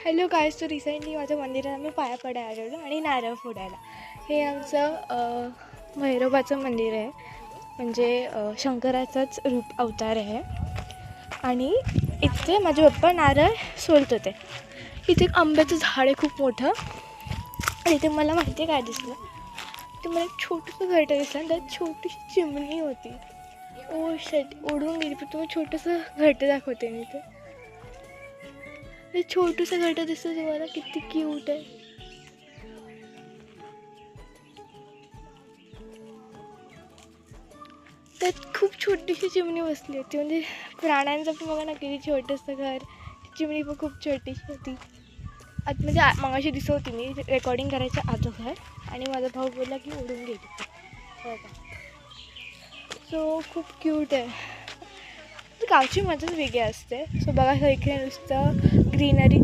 Hello guys, तो recently माझ्या मंदिरात आम्ही पाया पडायला आलेलो आणि नारळ फोडायला. हे आमचं भैरवाचं मंदिर आहे, म्हणजे शंकराचाच रूप अवतार आहे. आणि इथे माझे पप्पा नारळ सोलत होते. इथे एक आंब्याचं झाड आहे खूप मोठं. आणि इथे मला माहिती आहे काय दिसलं, ते मला एक छोटंसं घरटं दिसलं आणि त्यात छोटीशी चिमणी होती. ओ शेट, उडून गेली. पण तुम्ही छोटंसं घरटं दाखवते मी इथे. हे छोटंसं घरटं दिसतं तुम्हाला, किती क्यूट आहे. त्यात खूप छोटीशी चिमणी बसली होती. म्हणजे प्राण्यांचं पण बघा ना किती छोटंसं घर. चिमणी पण खूप छोटीशी होती. म्हणजे मगाशी दिसत होती मी रेकॉर्डिंग करायच्या आजोबर, आणि माझा भाऊ बोलला की उडून गेली. बघा, सो खूप क्यूट आहे. गावची मजाच वेगळी असते. सो बघा, इकडे नुसतं ग्रीनरी